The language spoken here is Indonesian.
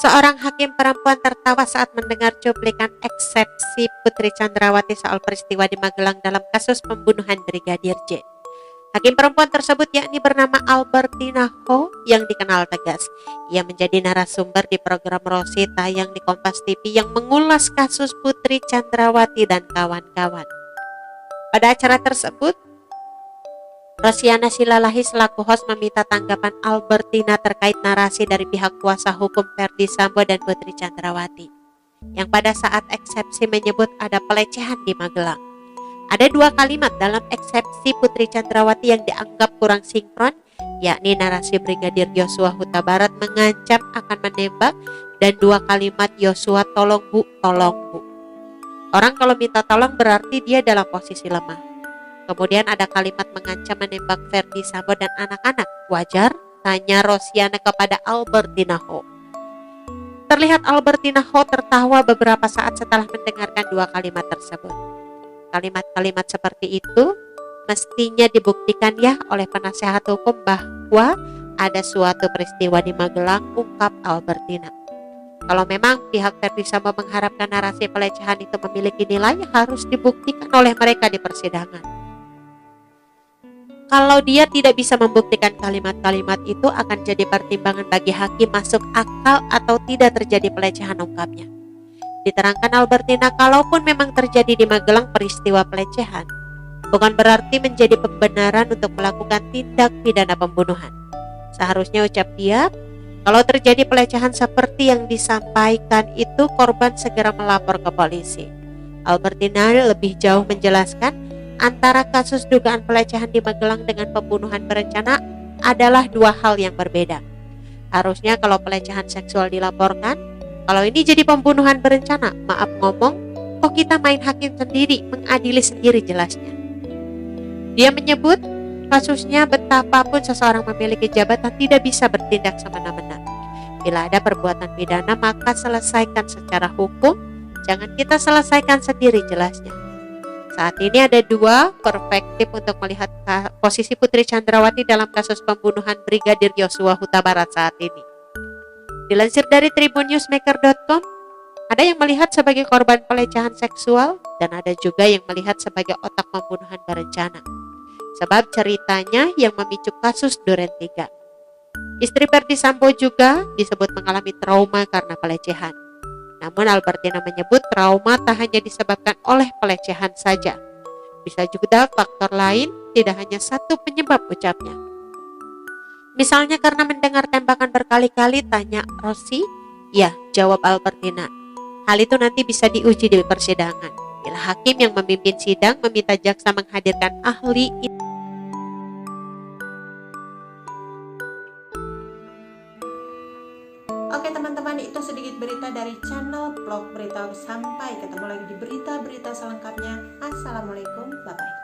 Seorang hakim perempuan tertawa saat mendengar cuplikan eksepsi Putri Chandrawati soal peristiwa di Magelang dalam kasus pembunuhan Brigadir J. Hakim perempuan tersebut yakni bernama Albertina Ho yang dikenal tegas. Ia menjadi narasumber di program Rosi tayang di Kompas TV yang mengulas kasus Putri Chandrawati dan kawan-kawan. Pada acara tersebut, Rosiana Silalahi selaku host meminta tanggapan Albertina terkait narasi dari pihak kuasa hukum Ferdi Sambo dan Putri Chandrawati, yang pada saat eksepsi menyebut ada pelecehan di Magelang. Ada dua kalimat dalam eksepsi Putri Chandrawati yang dianggap kurang sinkron, yakni narasi Brigadir Yosua Huta Barat mengancam akan menembak dan dua kalimat Yosua tolong bu, tolong bu. Orang kalau minta tolong berarti dia dalam posisi lemah. Kemudian ada kalimat mengancam menembak Ferdi Sambo dan anak-anak. Wajar? Tanya Rosiana kepada Albertina Ho. Terlihat Albertina Ho tertawa beberapa saat setelah mendengarkan dua kalimat tersebut. Kalimat-kalimat seperti itu mestinya dibuktikan ya oleh penasehat hukum bahwa ada suatu peristiwa di Magelang, ungkap Albertina. Kalau memang pihak Ferdi Sambo mengharapkan narasi pelecehan itu memiliki nilai, harus dibuktikan oleh mereka di persidangan. Kalau dia tidak bisa membuktikan kalimat-kalimat itu, akan jadi pertimbangan bagi hakim masuk akal atau tidak terjadi pelecehan, ungkapnya. Diterangkan Albertina, kalaupun memang terjadi di Magelang peristiwa pelecehan, bukan berarti menjadi pembenaran untuk melakukan tindak pidana pembunuhan. Seharusnya, ucap dia, kalau terjadi pelecehan seperti yang disampaikan itu, korban segera melapor ke polisi. Albertina lebih jauh menjelaskan, antara kasus dugaan pelecehan di Magelang dengan pembunuhan berencana adalah dua hal yang berbeda. Harusnya kalau pelecehan seksual dilaporkan, kalau ini jadi pembunuhan berencana, maaf ngomong, kok kita main hakim sendiri, mengadili sendiri jelasnya. Dia menyebut kasusnya betapapun seseorang memiliki jabatan tidak bisa bertindak semena-mena. Bila ada perbuatan pidana maka selesaikan secara hukum, jangan kita selesaikan sendiri, jelasnya. Saat ini ada dua perspektif untuk melihat posisi Putri Chandrawati dalam kasus pembunuhan Brigadir Yosua Huta Barat saat ini. Dilansir dari tribunnewsmaker.com, ada yang melihat sebagai korban pelecehan seksual dan ada juga yang melihat sebagai otak pembunuhan berencana. Sebab ceritanya yang memicu kasus Duren 3. Istri Ferdi Sambo juga disebut mengalami trauma karena pelecehan. Namun Albertina menyebut trauma tak hanya disebabkan oleh pelecehan saja. Bisa juga faktor lain, tidak hanya satu penyebab, ucapnya. Misalnya karena mendengar tembakan berkali-kali, tanya Rosi. Ya, jawab Albertina. Hal itu nanti bisa diuji di persidangan. Bila hakim yang memimpin sidang meminta jaksa menghadirkan ahli. Oke teman-teman, itu sedikit berita dari channel Vlog Berita. Sampai ketemu lagi di berita-berita selengkapnya. Assalamualaikum, bye-bye.